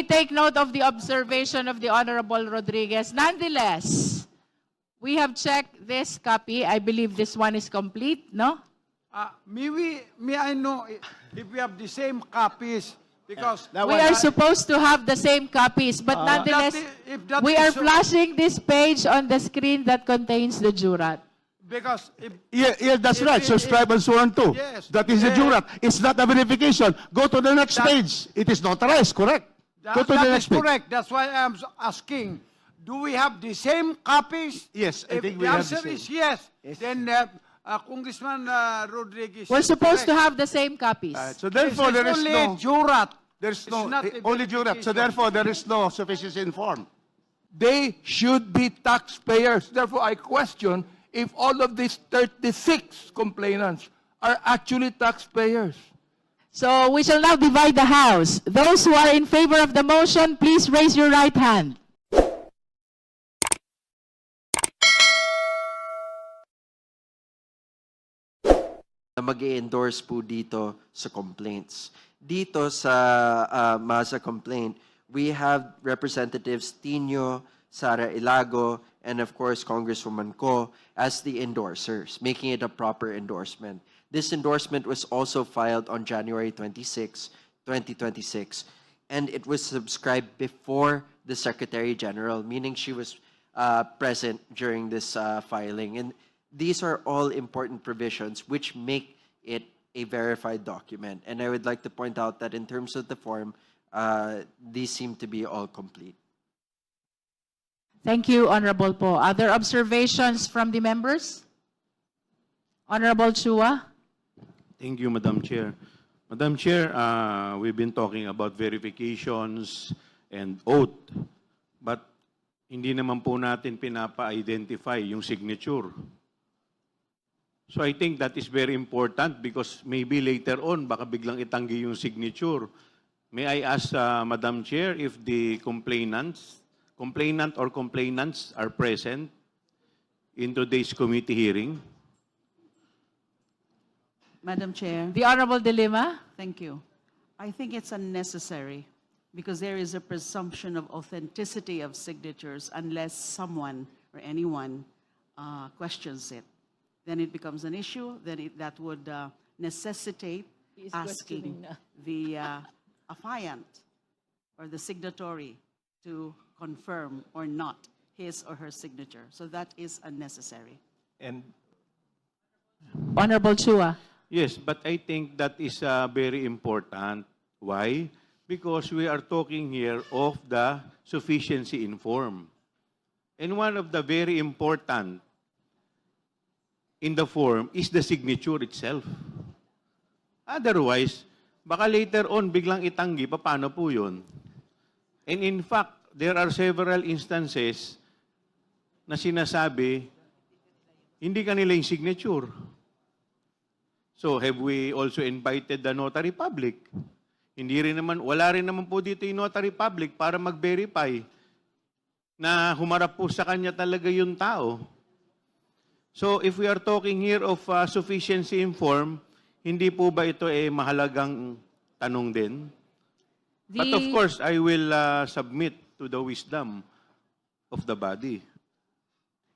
we take note of the observation of the Honorable Rodriguez. Nonetheless, we have checked this copy. I believe this one is complete, no? May I know if we have the same copies? Because We are supposed to have the same copies, but nonetheless, if that we is are so- flashing this page on the screen that contains the jurat. because if Yeah, that's If right. it- Subscribe and sworn to. Yes. That is the Yeah. jurat. It's not a verification. Go to the next That- page. It is notarized, correct? Go to that the is next page. correct. That's why I'm asking. Do we have the same copies? Yes, I If think the we have the answer same. is yes, then Congressman Rodriguez. We're is supposed to correct. have the same copies. So therefore, there is only no, jurat. there's It's no, not a only jurat. So verification. therefore, there is no sufficiency in form. They should be taxpayers. Therefore, I question if all of these 36 complainants are actually taxpayers. So we shall now divide the House. Those who are in favor of the motion, please raise your right hand. Na mag-endorse po dito sa complaints. Dito sa MASA complaint, we have Representatives Tino, Sara Ilago, and of course Congresswoman Ko as the endorsers, making it a proper endorsement. This endorsement was also filed on January 26, 2026, and it was subscribed before the Secretary General, meaning she was present during this filing. And these are all important provisions which make it a verified document. And I would like to point out that in terms of the form, these seem to be all complete. Thank you, Honorable Po. Other observations from the members? Honorable Chua? Thank you, Madam Chair. Madam Chair, we've been talking about verifications and oath, but hindi naman po natin pinapa-identify yung signature. So I think that is very important because maybe later on, baka biglang itanggi yung signature. May I ask, Madam Chair, if the complainant or complainants are present in today's committee hearing? Madam Chair, The Honorable De Lima? thank you. I think it's unnecessary because there is a presumption of authenticity of signatures unless someone or anyone questions it. Then it becomes an issue, that would necessitate He is asking questioning na. the affiant or the signatory to confirm or not his or her signature. So that is unnecessary. And Honorable Chua? Yes, but I think that is very important. Why? Because we are talking here of the sufficiency in form. And one of the very important in the form is the signature itself. Otherwise, baka later on biglang itanggi, paano po yun? And in fact, there are several instances na sinasabi, hindi kanila yung signature. So, have we also invited the notary public? Wala rin naman po dito yung notary public para mag-verify na humarap po sa kanya talaga yung tao. So, if we are talking here of sufficiency in form, hindi po ba ito mahalagang tanong din? But of course, I will submit to the wisdom of the body.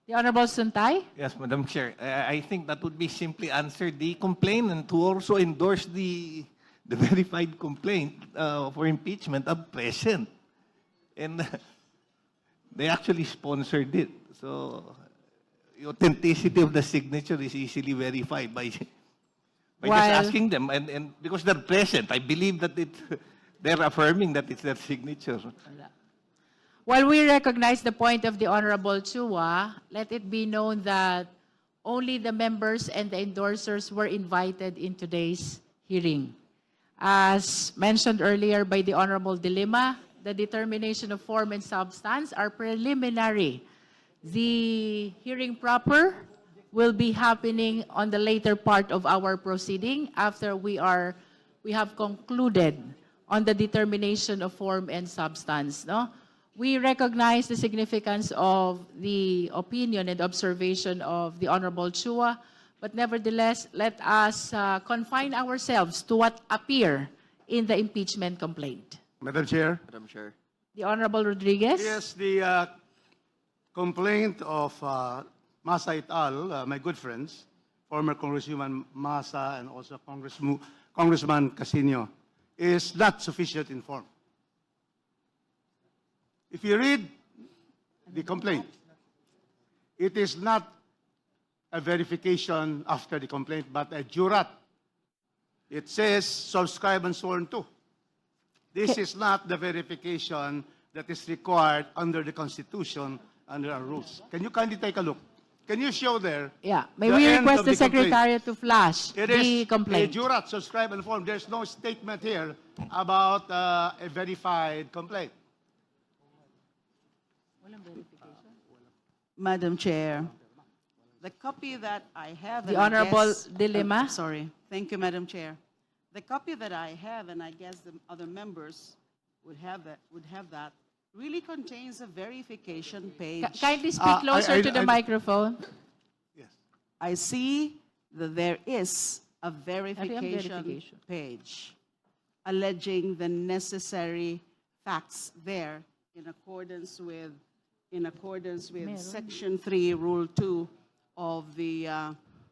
The Honorable Suntay? Yes, Madam Chair. I think that would be simply answer the complainant who also endorsed the verified complaint for impeachment of present. And they actually sponsored it. So the authenticity of the signature is easily verified by just asking them. And because they're present, I believe that they're affirming that it's their signature. While we recognize the point of the Honorable Chua, let it be known that only the members and the endorsers were invited in today's hearing. As mentioned earlier by the Honorable De Lima, the determination of form and substance are preliminary. The hearing proper will be happening on the later part of our proceeding after we have concluded on the determination of form and substance. No? We recognize the significance of the opinion and observation of the Honorable Chua, but nevertheless, let us confine ourselves to what appear in the impeachment complaint. Madam Chair. Madam Chair. The Honorable Rodriguez? Yes, the complaint of Masa et al., my good friends, former Congresswoman Masa and also Congressman Casino, is not sufficient in form. If you read the complaint, it is not a verification after the complaint, but a jurat. It says subscribe and sworn to. This is not the verification that is required under the Constitution, under our rules. Can you kindly take a look? Can you show there? Yeah. May the we end request of the the complaint? Secretariat to flash It the is complaint? a jurat, subscribe and form. There's no statement here about a verified complaint. Madam Chair, the copy that I have. The and I Honorable guess- De Lima. Sorry. Thank you, Madam Chair. The copy that I have, and I guess the other members would have that, really contains a verification page. Kindly speak closer to the microphone. I see that there is a verification verification. page alleging the necessary facts there in accordance with Section 3, Rule 2 of the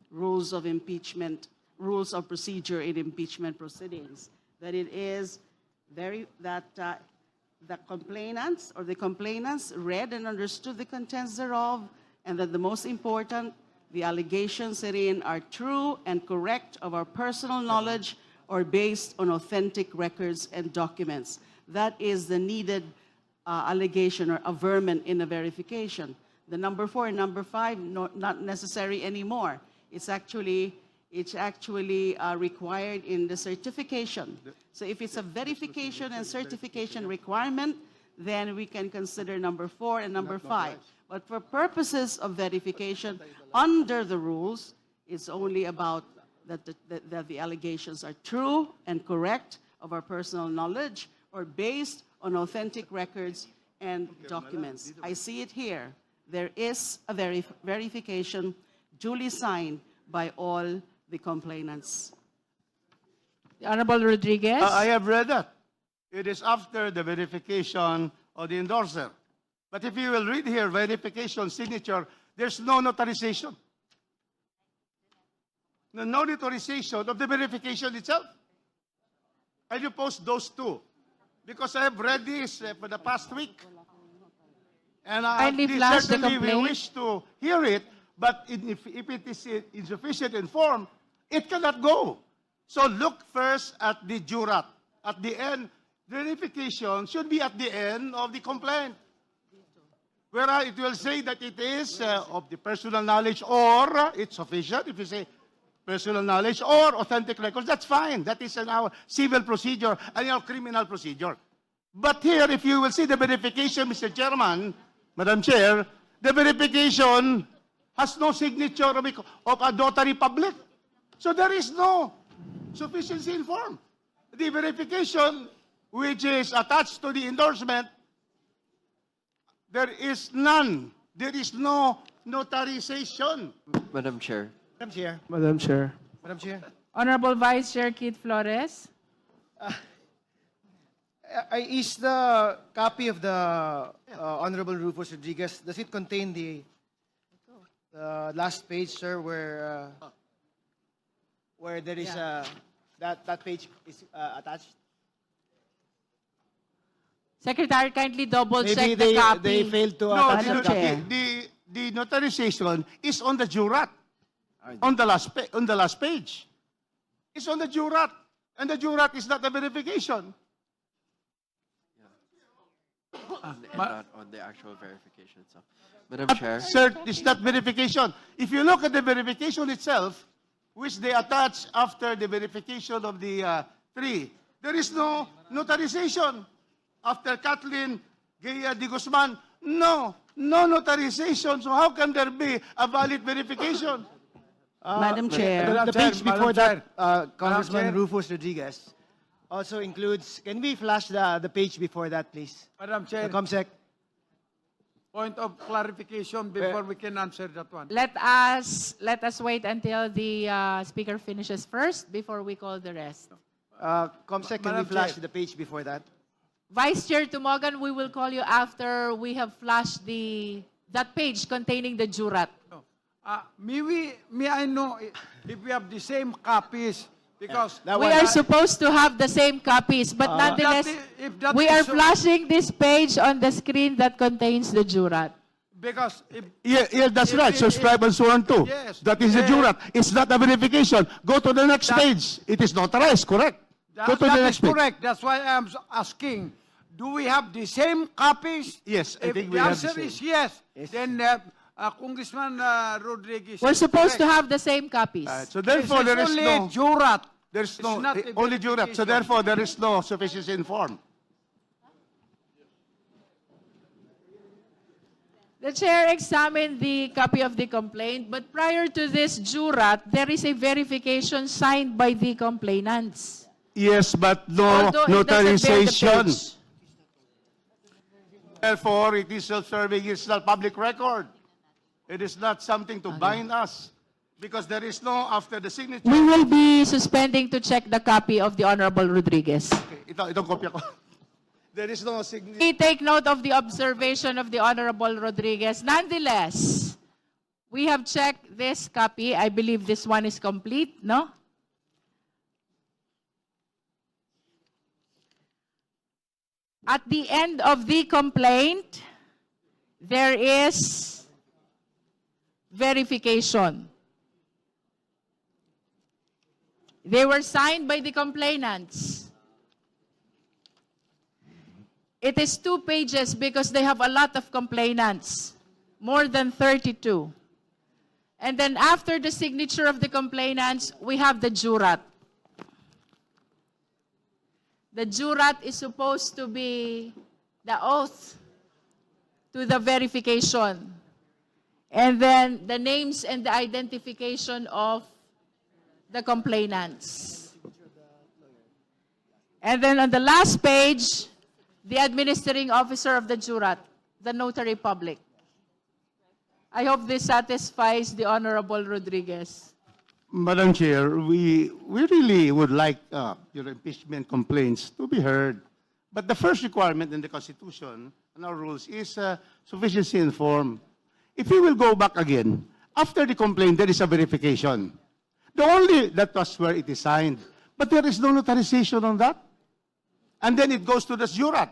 Rules of Impeachment, Rules of Procedure in Impeachment Proceedings, that it is the complainants or the complainants read and understood the contents thereof, and that the most important, the allegations therein are true and correct of our personal knowledge or based on authentic records and documents. That is the needed allegation or averment in a verification. The number 4 and number 5, not necessary anymore. It's actually required in the certification. So if it's a verification and certification requirement, then we can consider number 4 and number 5. But for purposes of verification, under the rules, it's only about that the allegations are true and correct of our personal knowledge or based on authentic records and documents. I see it here. There is a verification duly signed by all the complainants. The Honorable Rodriguez? I have read that. It is after the verification of the endorser. But if you will read here, verification, signature, there's no notarization. No notarization of the verification itself. And you post those two. Because I have read this for the past week. And Kindly flash the certainly we complaint. wish to hear it, but if it is insufficient in form, it cannot go. So look first at the jurat. At the end, verification should be at the end of the complaint. Where it will say that it is of the personal knowledge or it's sufficient. If you say personal knowledge or authentic records, that's fine. That is in our civil procedure and our criminal procedure. But here, if you will see the verification, Mr. Chairman, Madam Chair, the verification has no signature of a notary public. So there is no sufficiency in form. The verification, which is attached to the endorsement, there is none. There is no notarization. Madam Chair. Madam Chair. Honorable Vice Chair Keith Flores? Is the copy of the Honorable Rufus Rodriguez, does it contain the last page, sir, where there is that page is attached? Secretary, kindly double check Maybe the copy. they failed to No, attach Madam the copy. Chair. the notarization is on the jurat, on the last page. It's on the jurat, and the jurat is not a verification. Not on the actual verification itself. Madam Chair. Sir, it's not verification. If you look at the verification itself, which they attach after the verification of the 3, there is no notarization. After Kathleen Gaya de Guzman, no notarization. So how can there be a valid verification? Madam Chair. The Madam Chair, page before Madam that, Congressman Chair. Rufus Rodriguez, also includes, can we flash the page before that, please? Madam Chair, Comsec. point of clarification before we can answer that one. Let us wait until the speaker finishes first before we call the rest. Comsec, can we Madam flash Chair. the page before that? Vice Chair Tumogan, we will call you after we have flashed that page containing the jurat. May I know if we have the same copies? Because We are supposed to have the same copies, but nonetheless, if that we is are so- flashing this page on the screen that contains the jurat. because if Yeah, that's If- right. if- Subscribe and sworn to. Yes. That is the Yeah. jurat. It's not a verification. Go to the next That- page. It is notarized, correct? Go to that the is next page. correct. That's why I'm asking. Do we have the same copies? Yes, I If think the we have the answer same. is yes, then Congressman Rodriguez. We're is supposed to correct. have the same copies. So therefore, This there is only no... jurat. There's It's no, not a only jurat. So verification. therefore, there is no sufficiency in form. The chair examined the copy of the complaint, but prior to this jurat, there is a verification signed by the complainants. Yes, but no Although it doesn't bear the notarization. page. Therefore, it is self-serving. It's not public record. It is not something to bind us. Because there is no, after the signature... We will be suspending to check the copy of the Honorable Rodriguez. Okay, itong kopya ko. There is no signature. We take note of the observation of the Honorable Rodriguez. Nonetheless, we have checked this copy. I believe this one is complete, no? At the end of the complaint, there is verification. They were signed by the complainants. It is 2 pages because they have a lot of complainants, more than 32. And then after the signature of the complainants, we have the jurat. The jurat is supposed to be the oath to the verification. And then the names and the identification of the complainants. And then on the last page, the administering officer of the jurat, the notary public. I hope this satisfies the Honorable Rodriguez. Madam Chair, we really would like your impeachment complaints to be heard. But the first requirement in the Constitution and our rules is sufficiency in form. If we will go back again, after the complaint, there is a verification. That was where it is signed. But there is no notarization on that. And then it goes to the jurat.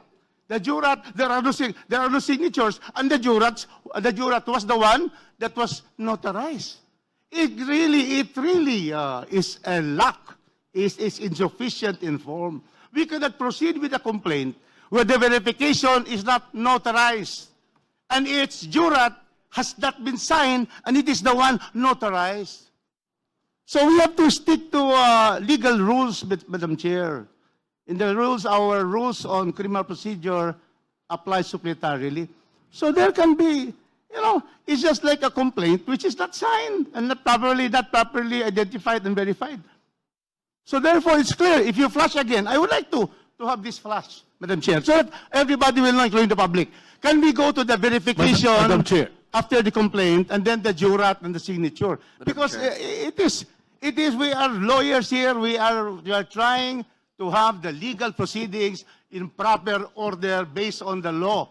The jurat, there are no signatures, and the jurat was the one that was notarized. It really is a lack, is insufficient in form. We cannot proceed with a complaint where the verification is not notarized, and its jurat has not been signed, and it is the one notarized. So we have to stick to legal rules, Madam Chair. In the rules, our rules on criminal procedure apply supplementarily. So there can be, it's just like a complaint which is not signed and not properly identified and verified. So therefore, it's clear. If you flash again, I would like to have this flash, Madam Chair, so that everybody will know, including the public. Can we go to the verification Madam Chair. after the complaint and then the jurat and the signature? Because it is, we are lawyers here. We are trying to have the legal proceedings in proper order based on the law.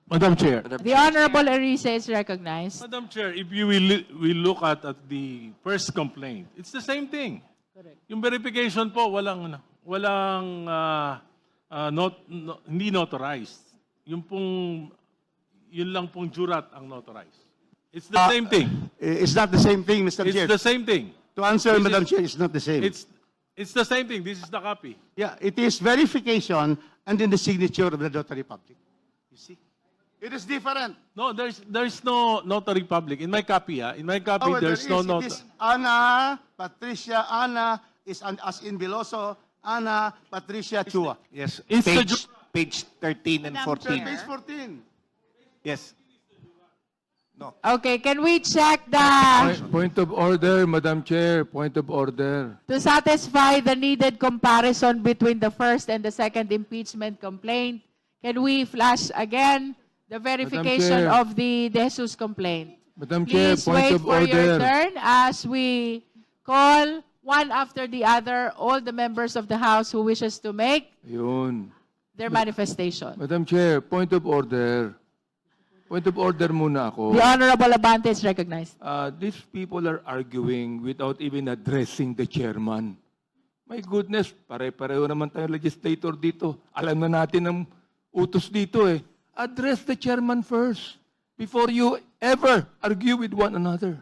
Madam Chair. The Honorable Erice is recognized. Madam Chair, if you will look at the first complaint, it's the same thing. Correct. Yung verification po, hindi notarized. Yun lang pong jurat ang notarized. It's the same thing. It's not the same thing, Mr. It's Chair. the same thing. To answer, This Madam is- Chair, it's not the same. It's the same thing. This is the copy. Yeah, it is verification and then the signature of the notary public. You see? It is different. No, there's no notary public. In my copy, there's no It notary. is Ana, Patricia, Ana is as in Veloso, Ana, Patricia, Chua. Yes, It's the page 13 and Madam 14. Page 14. Yes. Okay, can we check the, Point of order, Madam Chair, point of order. to satisfy the needed comparison between the first and the second impeachment complaint, can we flash again the verification Chair. of the De Jesus complaint? Madam Chair, Please point wait of for your order. turn as we call one after the other, all the members of the House who wishes to make Yun. their manifestation. Madam Chair, point of order. Point of order muna ako. The Honorable Abante is recognized. These people are arguing without even addressing the chairman. My goodness, pare-pareho naman tayong legislator dito. Alam na natin ang utos dito eh. Address the chairman first before you ever argue with one another.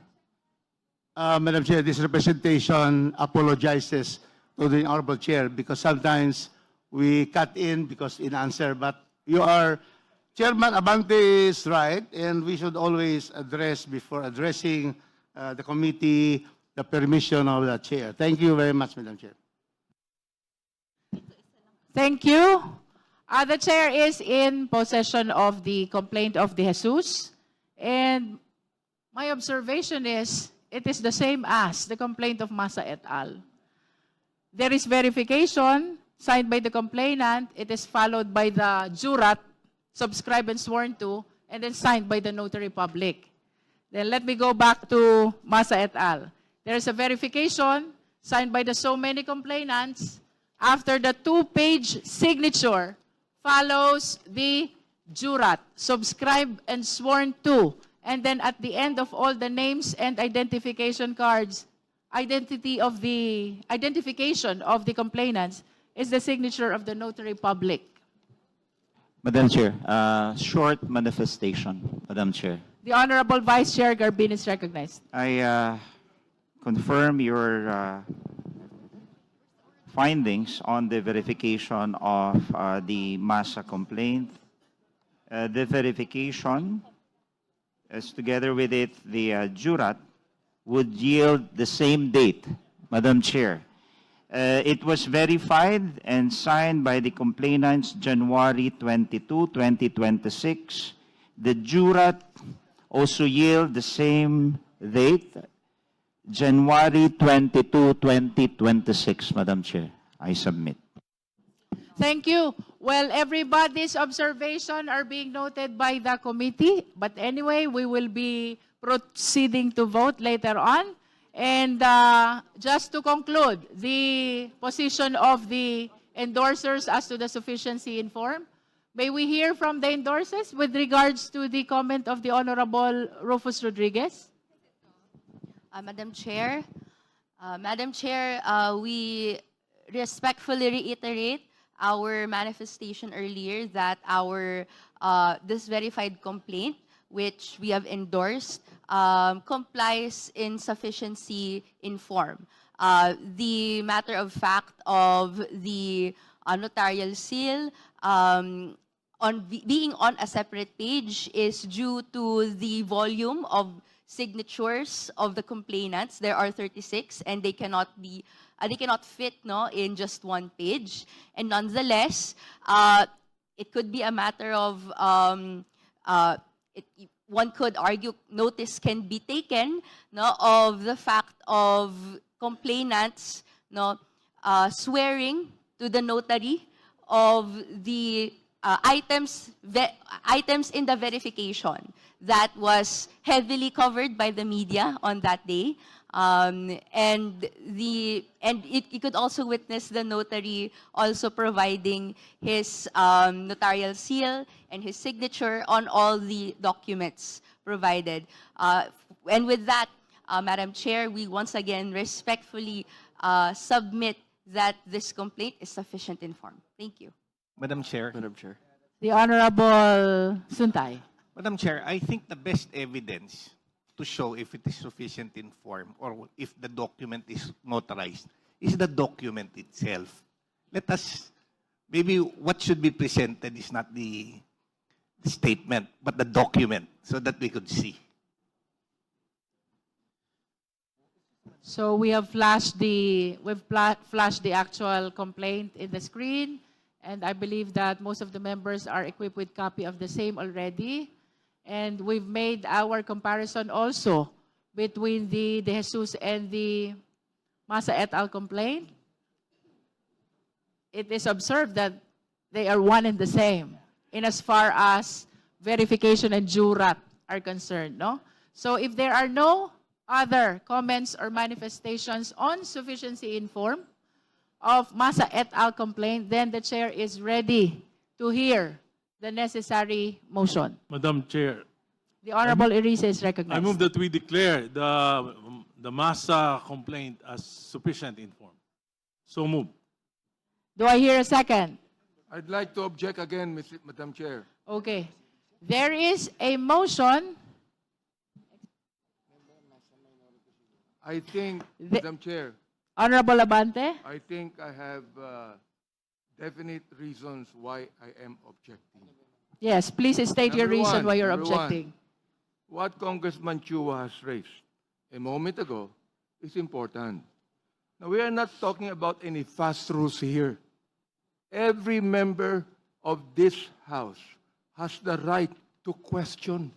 Madam Chair, this representation apologizes to the Honorable Chair because sometimes we cut in because in answer, but Chairman Abante is right, and we should always address, before addressing the committee, the permission of the Chair. Thank you very much, Madam Chair. Thank you. The chair is in possession of the complaint of De Jesus. And my observation is, it is the same as the complaint of Masa et al. There is verification signed by the complainant. It is followed by the jurat, subscribed and sworn to, and then signed by the notary public. Then let me go back to Masa et al. There is a verification signed by the so many complainants. After the 2-page signature follows the jurat, subscribed and sworn to. And then at the end of all the names and identification cards, identification of the complainants is the signature of the notary public. Madam Chair, short manifestation, Madam Chair. The Honorable Vice Chair Garbin is recognized. I confirm your findings on the verification of the Masa complaint. The verification, as together with it, the jurat, would yield the same date, Madam Chair. It was verified and signed by the complainants January 22, 2026. The jurat also yield the same date, January 22, 2026, Madam Chair. I submit. Thank you. Well, everybody's observation are being noted by the committee. But anyway, we will be proceeding to vote later on. And just to conclude, the position of the endorsers as to the sufficiency in form. May we hear from the endorsers with regards to the comment of the Honorable Rufus Rodriguez? Madam Chair, we respectfully reiterate our manifestation earlier that our this verified complaint, which we have endorsed, complies in sufficiency in form. The matter of fact of the notarial seal being on a separate page is due to the volume of signatures of the complainants. There are 36, and they cannot fit in just one page. And nonetheless, it could be a matter of one could argue notice can be taken of the fact of complainants swearing to the notary of the items in the verification that was heavily covered by the media on that day. And you could also witness the notary also providing his notarial seal and his signature on all the documents provided. And with that, Madam Chair, we once again respectfully submit that this complaint is sufficient in form. Thank you. Madam Chair. Madam Chair. The Honorable Suntay. Madam Chair, I think the best evidence to show if it is sufficient in form or if the document is notarized is the document itself. Let us, maybe what should be presented is not the statement, but the document so that we could see. So we have flashed the actual complaint in the screen, and I believe that most of the members are equipped with copy of the same already. And we've made our comparison also between the De Jesus and the Masa et al. Complaint. It is observed that they are one and the same in as far as verification and jurat are concerned, no? So if there are no other comments or manifestations on sufficiency in form of Masa et al. Complaint, then the chair is ready to hear the necessary motion. Madam Chair, The Honorable Erice is I recognized. move that we declare the Masa complaint as sufficient in form. So move. Do I hear a second? I'd like to object again, Madam Chair. Okay. There is a motion. I think, The- Madam Chair, Honorable Abante? I think I have definite reasons why I am objecting. Yes, please state your Number reason one, why you're number one. objecting. What Congressman Chua has raised a moment ago is important. Now, we are not talking about any fast rules here. Every member of this House has the right to question,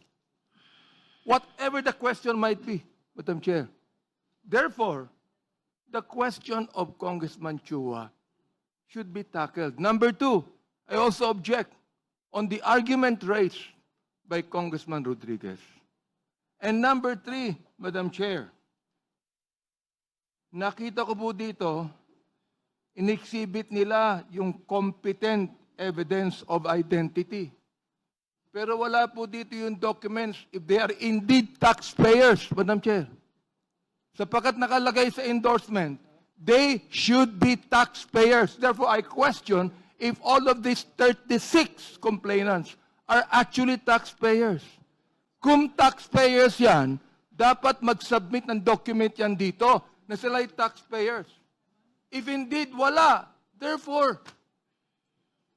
whatever the question might be, Madam Chair. Therefore, the question of Congressman Chua should be tackled. Number two, I also object on the argument raised by Congressman Rodriguez. And number three, Madam Chair, nakita ko po dito, in-exhibit nila yung competent evidence of identity. Pero wala po dito yung documents if they are indeed taxpayers, Madam Chair. Sapagkat nakalagay sa endorsement, they should be taxpayers. Therefore, I question if all of these 36 complainants are actually taxpayers. Kung taxpayers yan, dapat mag-submit ng document yan dito na sila ay taxpayers. If indeed wala, therefore,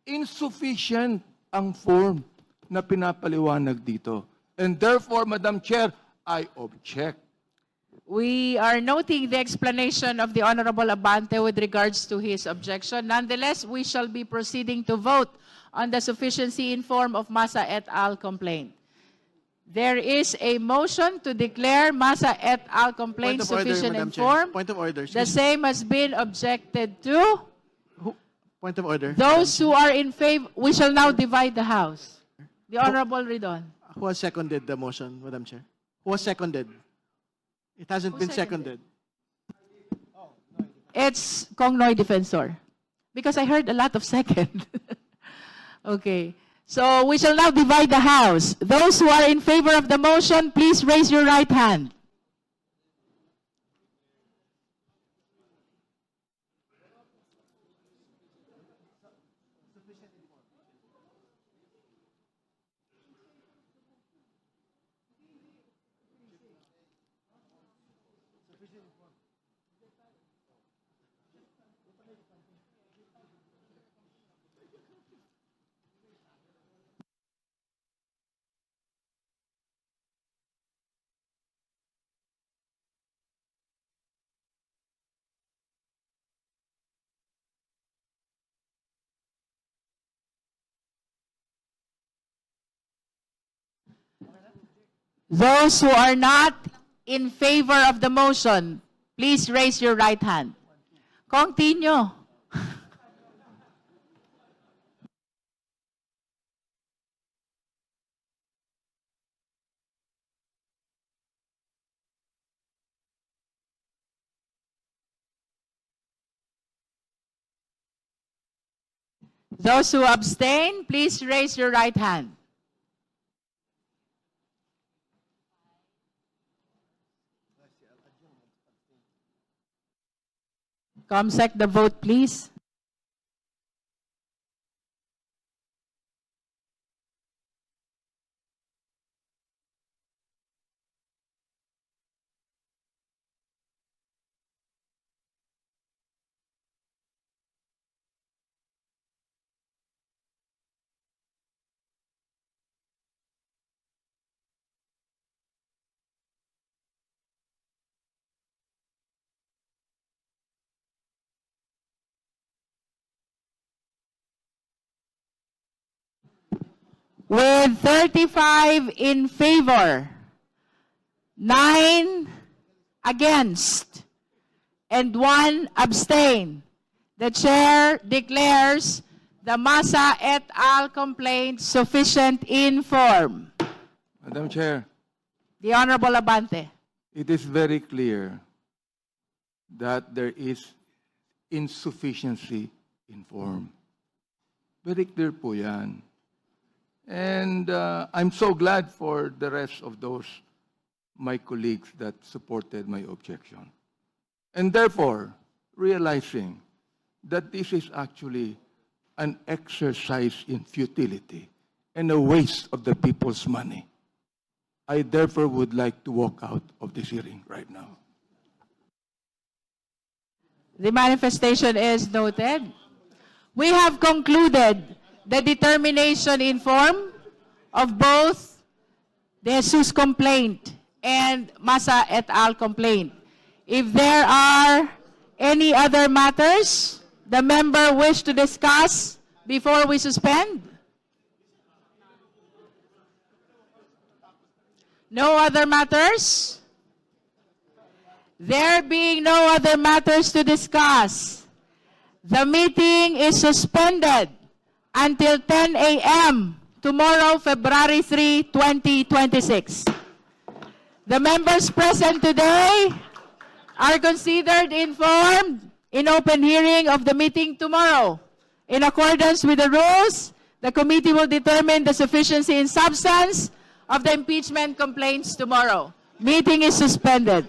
insufficient ang form na pinapaliwanag dito. And therefore, Madam Chair, I object. We are noting the explanation of the Honorable Abante with regards to his objection. Nonetheless, we shall be proceeding to vote on the sufficiency in form of Masa et al. Complaint. There is a motion to declare Masa et al. Complaint sufficient in form. Point of order. The same has been objected to. Point of order. Those who are in favor, we shall now divide the House. The Honorable Ridon. Who has seconded the motion, Madam Chair? Who has seconded? It hasn't Who been seconded? seconded. It's Kong Noy Defensor. Because I heard a lot of second. Okay. So we shall now divide the House. Those who are in favor of the motion, please raise your right hand. Those who are not in favor of the motion, please raise your right hand. Kong Tinyo. Those who abstain, please raise your right hand. Comsec, the vote, please. With 35 in favor, 9 against, and 1 abstain, the chair declares the Masa et al. Complaint sufficient in form. Madam Chair, The Honorable Abante. it is very clear that there is insufficiency in form. Very clear po yan. And I'm so glad for the rest of those, my colleagues, that supported my objection. And therefore, realizing that this is actually an exercise in futility and a waste of the people's money, I therefore would like to walk out of this hearing right now. The manifestation is noted. We have concluded the determination in form of both the Jesus complaint and Masa et al. Complaint. If there are any other matters the member wish to discuss before we suspend? No other matters? There being no other matters to discuss, the meeting is suspended until 10 a.m. tomorrow, February 3, 2026. The members present today are considered informed in open hearing of the meeting tomorrow. In accordance with the rules, the committee will determine the sufficiency and substance of the impeachment complaints tomorrow. Meeting is suspended.